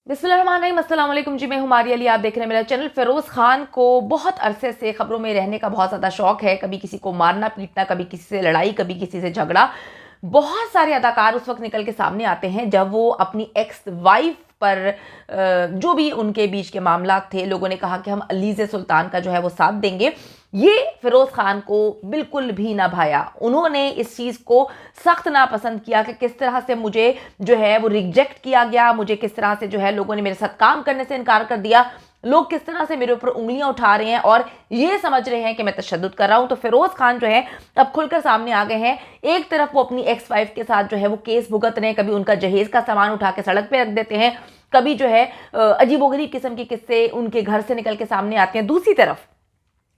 बिस्मिल्लाहिर्रहमानिर्रहीम, अस्सलाम वालेकुम जी। मैं हूं मारिया अली, आप देख रहे हैं मेरा चैनल। फिरोज़ खान को बहुत अरसे से खबरों में रहने का बहुत ज़्यादा शौक है। कभी किसी को मारना पीटना, कभी किसी से लड़ाई, कभी किसी से झगड़ा। बहुत सारे अदाकार उस वक्त निकल के सामने आते हैं जब वो अपनी एक्स वाइफ पर जो भी उनके बीच के मामला थे, लोगों ने कहा कि हम अलीज़े सुल्तान का जो है वो साथ देंगे। ये फिरोज़ खान को बिल्कुल भी ना भाया। उन्होंने इस चीज़ को सख्त नापसंद किया कि किस तरह से मुझे जो है वो रिजेक्ट किया गया, मुझे किस तरह से जो है लोगों ने मेरे साथ काम करने से इनकार कर दिया, लोग किस तरह से मेरे ऊपर उंगलियां उठा रहे हैं और ये समझ रहे हैं कि मैं तशद्दुद कर रहा हूं। तो फिरोज़ खान जो है अब खुलकर सामने आ गए हैं। एक तरफ वो अपनी एक्स वाइफ के साथ जो है वो केस भुगत रहे हैं, कभी उनका जहेज का सामान उठा के सड़क पे रख देते हैं, कभी जो है अजीबोगरीब किस्म के किस्से उनके घर से निकल के सामने आते हैं। दूसरी तरफ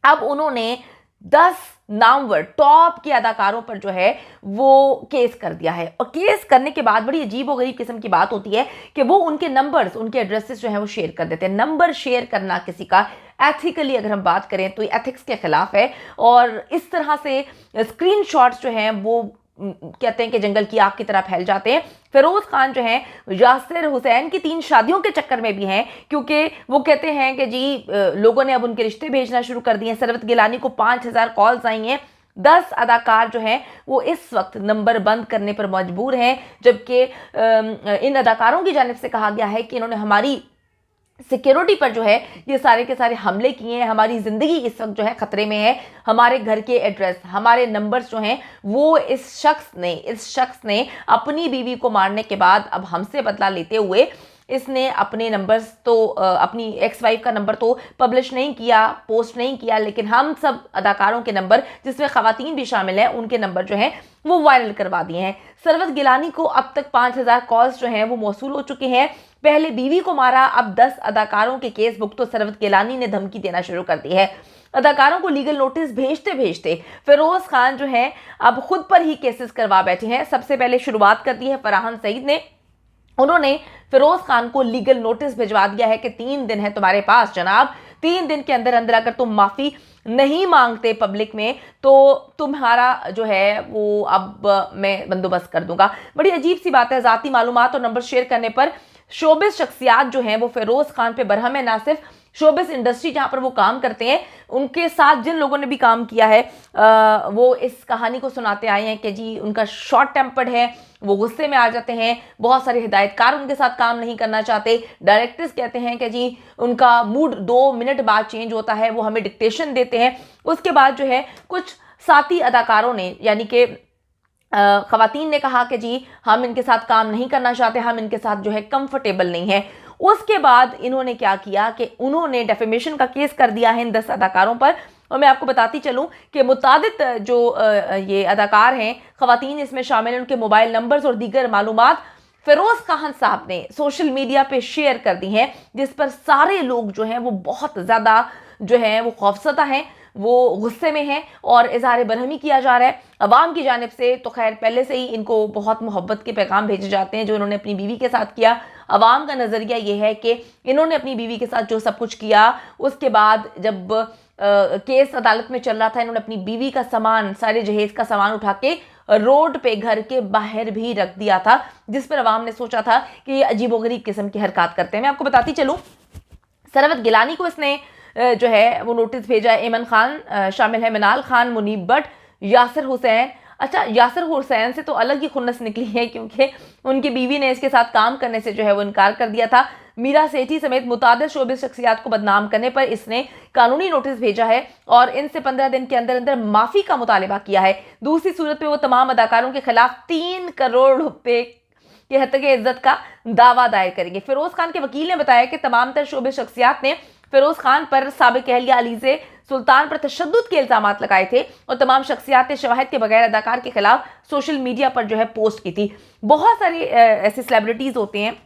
अब उन्होंने 10 नामवर टॉप के अदाकारों पर जो है वो केस कर दिया है। और केस करने के बाद बड़ी अजीब व गरीब किस्म की बात होती है कि वो उनके नंबर्स, उनके एड्रेसेस जो है वो शेयर कर देते हैं। नंबर शेयर करना किसी का एथिकली अगर हम बात करें तो एथिक्स के खिलाफ है। और इस तरह से स्क्रीनशॉट्स जो हैं वो कहते हैं कि जंगल की आग की तरह फैल जाते हैं। फिरोज़ खान जो हैं यासिर हुसैन की 3 शादियों के चक्कर में भी हैं, क्योंकि वो कहते हैं कि जी लोगों ने अब उनके रिश्ते भेजना शुरू कर दिए हैं। सरवत गिलानी को 5000 कॉल्स आई हैं। 10 अदाकार जो हैं वो इस वक्त नंबर बंद करने पर मजबूर हैं, जबकि इन अदाकारों की जानिब से कहा गया है कि इन्होंने हमारी सिक्योरिटी पर जो है ये सारे के सारे हमले किए हैं। हमारी ज़िंदगी इस वक्त जो है ख़तरे में है। हमारे घर के एड्रेस, हमारे नंबर्स जो हैं वो इस शख्स ने अपनी बीवी को मारने के बाद अब हमसे बदला लेते हुए इसने अपने नंबर्स तो अपनी एक्स वाइफ का नंबर तो पब्लिश नहीं किया, पोस्ट नहीं किया, लेकिन हम सब अदाकारों के नंबर, जिसमें ख़वातीन भी शामिल हैं, उनके नंबर जो हैं वो वायरल करवा दिए हैं। सरवत गिलानी को अब तक 5000 कॉल्स जो हैं वो मौसूल हो चुके हैं। पहले बीवी को मारा, अब 10 अदाकारों के केस बुक तो सरवत गिलानी ने धमकी देना शुरू कर दी है। अदाकारों को लीगल नोटिस भेजते भेजते फिरोज़ खान जो है अब खुद पर ही केसेस करवा बैठे हैं। सबसे पहले शुरुआत कर दी है फराहान सईद ने। उन्होंने फिरोज़ खान को लीगल नोटिस भिजवा दिया है कि 3 दिन है तुम्हारे पास जनाब, 3 दिन के अंदर अंदर अगर तुम माफ़ी नहीं मांगते पब्लिक में तो तुम्हारा जो है वो अब मैं बंदोबस्त कर दूंगा। बड़ी अजीब सी बात है, ज़ाती मालूमात और नंबर शेयर करने पर शोबिस शख्सियात जो हैं वो फिरोज़ खान पे बरहम है। ना सिर्फ शोबिस इंडस्ट्री जहाँ पर वो काम करते हैं, उनके साथ जिन लोगों ने भी काम किया है वो इस कहानी को सुनाते आए हैं कि जी उनका शॉर्ट टेम्पर्ड है, वो गुस्से में आ जाते हैं। बहुत सारे हिदायतकार उनके साथ काम नहीं करना चाहते। डायरेक्टर्स कहते हैं कि जी उनका मूड 2 मिनट बाद चेंज होता है, वो हमें डिक्टेशन देते हैं। उसके बाद जो है कुछ साथी अदाकारों ने यानी कि ख़वातीन ने कहा कि जी हम इनके साथ काम नहीं करना चाहते, हम इनके साथ जो है कंफर्टेबल नहीं है। उसके बाद इन्होंने क्या किया कि उन्होंने डेफेमेशन का केस कर दिया है इन 10 अदाकारों पर। और मैं आपको बताती चलूं कि मुतादिद जो ये अदाकार हैं, ख़वातीन इसमें शामिल हैं, उनके मोबाइल नंबर्स और दीगर मालूमात फिरोज़ खान साहब ने सोशल मीडिया पे शेयर कर दी हैं, जिस पर सारे लोग जो हैं वो बहुत ज़्यादा जो है वो खौफसदा हैं, वो गुस्से में हैं और इज़हार बरहमी किया जा रहा है अवाम की जानिब से। तो खैर पहले से ही इनको बहुत मोहब्बत के पैगाम भेजे जाते हैं जो इन्होंने अपनी बीवी के साथ किया। अवाम का नज़रिया ये है कि इन्होंने अपनी बीवी के साथ जो सब कुछ किया, उसके बाद जब केस अदालत में चल रहा था, इन्होंने अपनी बीवी का सामान, सारे जहेज का सामान उठा के रोड पे घर के बाहर भी रख दिया था, जिस पर अवाम ने सोचा था कि ये अजीबोगरीब किस्म की हरकत करते हैं। मैं आपको बताती चलूँ, सरवत गिलानी को इसने जो है वो नोटिस भेजा है। एमन खान शामिल है, मिनाल खान, मुनीब भट्ट, यासिर हुसैन। अच्छा, यासिर हुसैन से तो अलग ही खुन्नस निकली है क्योंकि उनकी बीवी ने इसके साथ काम करने से जो है वो इनकार कर दिया था। मीरा सेठी समेत मुतादिद शोबिस शख्सियात को बदनाम करने पर इसने कानूनी नोटिस भेजा है और इनसे 15 दिन के अंदर अंदर माफ़ी का मुतालबा किया है। दूसरी सूरत में वो तमाम अदाकारों के खिलाफ 3 करोड़ रुपए के हत्या इज्जत का दावा दायर करेंगे। फिरोज़ खान के वकील ने बताया कि तमाम तर शोबिस शख्सियात ने फिरोज़ खान पर साबिक अहलिया अलीज़े सुल्तान पर तशद्दुद के इल्ज़ामात लगाए थे और तमाम शख्सियात ने शवाहिद के बगैर अदाकार के खिलाफ सोशल मीडिया पर जो है पोस्ट की थी। बहुत सारे ऐसे सेलिब्रिटीज़ होते हैं,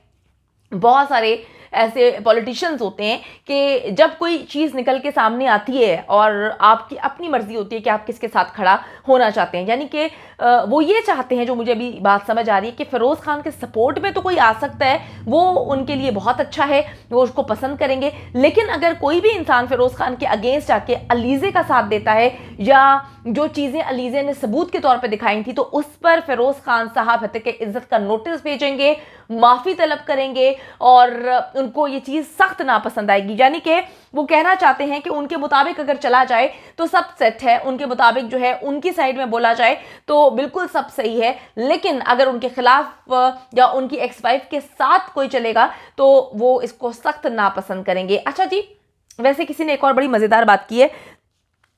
बहुत सारे ऐसे पॉलिटिशियंस होते हैं कि जब कोई चीज़ निकल के सामने आती है और आपकी अपनी मर्जी होती है कि आप किसके साथ खड़ा होना चाहते हैं, यानी कि वो ये चाहते हैं, जो मुझे अभी बात समझ आ रही है कि फ़िरोज़ खान के सपोर्ट में तो कोई आ सकता है, वो उनके लिए बहुत अच्छा है, वो उसको पसंद करेंगे। लेकिन अगर कोई भी इंसान फ़िरोज़ खान के अगेंस्ट आके अलीज़े का साथ देता है या जो चीज़ें अलीज़े ने सबूत के तौर पर दिखाई थी, तो उस पर फ़िरोज़ खान साहब हत्या के इज्जत का नोटिस भेजेंगे माफ़ी तलब करेंगे और उनको ये चीज़ सख्त नापसंद आएगी। यानी कि वो कहना चाहते हैं कि उनके मुताबिक अगर चला जाए तो सब सेट है, उनके मुताबिक जो है उनकी साइड में बोला जाए तो बिल्कुल सब सही है, लेकिन अगर उनके खिलाफ या उनकी एक्स वाइफ के साथ कोई चलेगा तो वो इसको सख्त नापसंद करेंगे। अच्छा जी, वैसे किसी ने एक और बड़ी मज़ेदार बात की है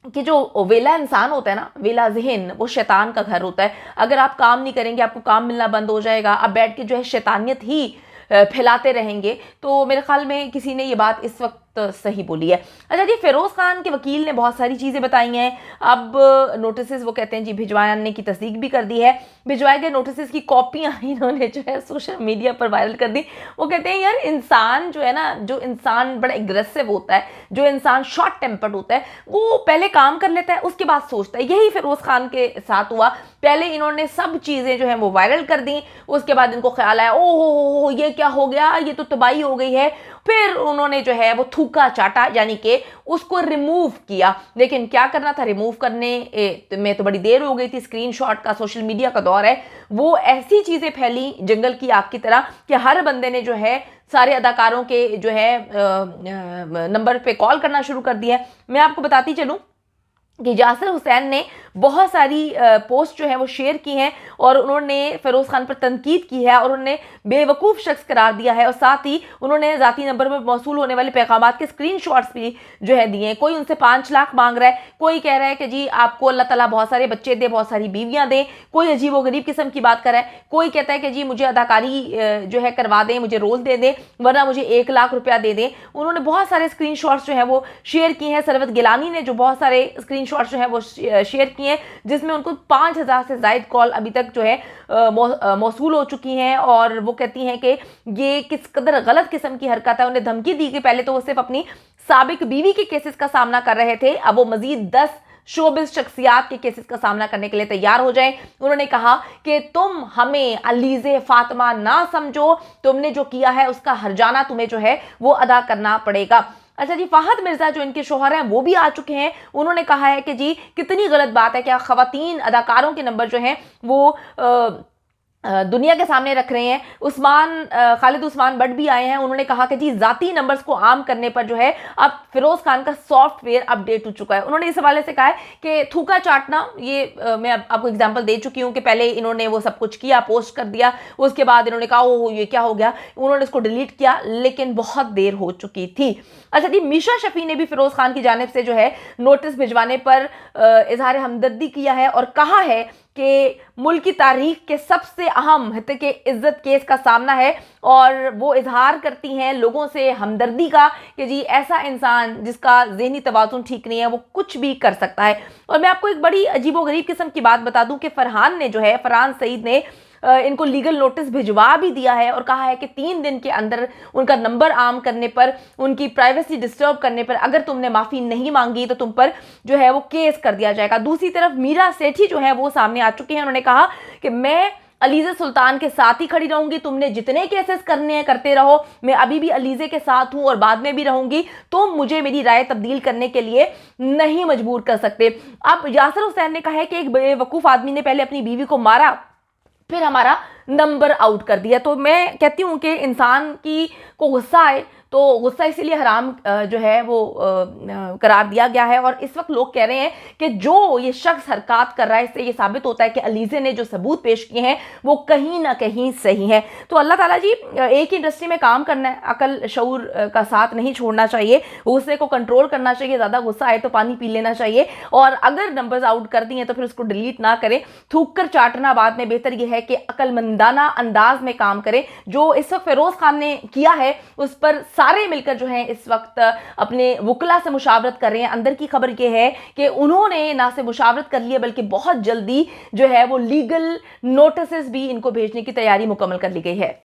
कि जो वेला इंसान होता है ना, वेला ज़हन, वो शैतान का घर होता है। अगर आप काम नहीं करेंगे, आपको काम मिलना बंद हो जाएगा, आप बैठ के जो है शैतानियत ही फैलाते रहेंगे। तो मेरे ख्याल में किसी ने ये बात इस वक्त सही बोली है। अच्छा जी, फिरोज़ खान के वकील ने बहुत सारी चीज़ें बताई हैं। अब नोटिस वो कहते हैं जी भिजवाने की तस्दीक भी कर दी है। भिजवाए गए नोटिस की कॉपियाँ इन्होंने जो है सोशल मीडिया पर वायरल कर दी। वो कहते हैं यार, इंसान जो है ना, जो इंसान बड़ा एग्रेसिव होता है, जो इंसान शॉर्ट टेम्पर्ड होता है, वो पहले काम कर लेता है, उसके बाद सोचता है। यही फिरोज़ खान के साथ हुआ। पहले इन्होंने सब चीज़ें जो हैं वो वायरल कर दी, उसके बाद इनको ख्याल आया ओ ये क्या हो गया, ये तो तबाही हो गई है। फिर उन्होंने जो है वो थूका चाटा, यानी कि उसको रिमूव किया। लेकिन क्या करना था, रिमूव करने में तो बड़ी देर हो गई थी। स्क्रीनशॉट का सोशल मीडिया का दौर है, वो ऐसी चीज़ें फैली जंगल की आग की तरह कि हर बंदे ने जो है सारे अदाकारों के जो है नंबर पे कॉल करना शुरू कर दिया है। मैं आपको बताती चलूँ कि यासिर हुसैन ने बहुत सारी पोस्ट जो है वो शेयर की हैं और उन्होंने फिरोज़ खान पर तनकीद की है और उन्होंने बेवकूफ़ शख्स करार दिया है, और साथ ही उन्होंने ज़ाती नंबर में मौसूल होने वाले पैगामात के स्क्रीनशॉट्स भी जो है दिए हैं। कोई उनसे 5 लाख मांग रहा है, कोई कह रहा है कि जी आपको अल्लाह ताला बहुत सारे बच्चे दे, बहुत सारी बीवियाँ दें, कोई अजीब व गरीब किस्म की बात कर रहा है, कोई कहता है कि जी मुझे अदाकारी जो है करवा दें, मुझे रोल दे दें, वरना मुझे 1 लाख रुपया दे दें। उन्होंने बहुत सारे स्क्रीनशॉट्स जो है वो शेयर किए हैं। सरवत गिलानी ने जो बहुत सारे स्क्रीनशॉट्स जो है वो शेयर किए हैं, जिसमें उनको 5000 से ज़ायद कॉल अभी तक जो है मौसूल हो चुकी हैं। और वो कहती हैं कि ये किस कदर गलत किस्म की हरकत है। उन्हें धमकी दी कि पहले तो वो सिर्फ अपनी साबिक बीवी के केसेस का सामना कर रहे थे, अब वो मजीद 10 शोबिस शख्सियात के केसेस का सामना करने के लिए तैयार हो जाएं। उन्होंने कहा कि तुम हमें अलीज़े फातिमा ना समझो, तुमने जो किया है उसका हर्जाना तुम्हें जो है वो अदा करना पड़ेगा। अच्छा जी, फ़हद मिर्ज़ा जो इनके शोहर हैं वो भी आ चुके हैं। उन्होंने कहा है कि जी कितनी गलत बात है कि ख़वातीन अदाकारों के नंबर जो हैं वो दुनिया के सामने रख रहे हैं। खालिद उस्मान बट भी आए हैं। उन्होंने कहा कि जी ज़ाती नंबर्स को आम करने पर जो है अब फिरोज़ खान का सॉफ्टवेयर अपडेट हो चुका है। उन्होंने इस हवाले से कहा है कि थूका चाटना, ये मैं आपको एग्जांपल दे चुकी हूँ कि पहले इन्होंने वो सब कुछ किया, पोस्ट कर दिया, उसके बाद इन्होंने कहा ओह ये क्या हो गया, उन्होंने इसको डिलीट किया, लेकिन बहुत देर हो चुकी थी। अच्छा जी, मीशा शफ़ी ने भी फिरोज़ खान की जानिब से जो है नोटिस भिजवाने पर इजहार हमदर्दी किया है और कहा है कि मुल्क की तारीख के सबसे अहम हत्या के इज्जत केस का सामना है, और वो इजहार करती हैं लोगों से हमदर्दी का कि जी ऐसा इंसान जिसका ज़हनी तवाज़ुन ठीक नहीं है वो कुछ भी कर सकता है। और मैं आपको एक बड़ी अजीबोगरीब किस्म की बात बता दूं कि फरहान सईद ने इनको लीगल नोटिस भिजवा भी दिया है और कहा है कि 3 दिन के अंदर उनका नंबर आम करने पर, उनकी प्राइवेसी डिस्टर्ब करने पर अगर तुमने माफ़ी नहीं मांगी तो तुम पर जो है वो केस कर दिया जाएगा। दूसरी तरफ मीरा सेठी जो है वो सामने आ चुकी हैं। उन्होंने कहा कि मैं अलीज़े सुल्तान के साथ ही खड़ी रहूंगी, तुमने जितने केसेस करने हैं करते रहो, मैं अभी भी अलीज़े के साथ हूं और बाद में भी रहूंगी, तुम मुझे मेरी राय तब्दील करने के लिए नहीं मजबूर कर सकते। अब यासिर हुसैन ने कहा है कि एक बेवकूफ़ आदमी ने पहले अपनी बीवी को मारा, फिर हमारा नंबर आउट कर दिया। तो मैं कहती हूँ कि इंसान को गुस्सा आए तो गुस्सा इसीलिए हराम जो है वो करार दिया गया है। और इस वक्त लोग कह रहे हैं कि जो ये शख्स हरकत कर रहा है इससे ये साबित होता है कि अलीज़े ने जो सबूत पेश किए हैं वो कहीं ना कहीं सही है। तो अल्लाह ताला जी, एक ही इंडस्ट्री में काम करना है, अकल शऊर का साथ नहीं छोड़ना चाहिए, गुस्से को कंट्रोल करना चाहिए, ज़्यादा गुस्सा आए तो पानी पी लेना चाहिए, और अगर नंबर्स आउट कर दिए तो फिर उसको डिलीट ना करें। थूक कर चाटना बाद में बेहतर यह है कि अक्लमंदाना अंदाज में काम करें। जो इस वक्त फिरोज़ खान ने किया है उस पर सारे मिलकर जो हैं इस वक्त अपने वकला से मुशावरत कर रहे हैं। अंदर की खबर ये है कि उन्होंने ना सिर्फ मुशावरत कर लिया बल्कि बहुत जल्दी जो है वो लीगल नोटिस भी इनको भेजने की तैयारी मुकम्मल कर ली गई है।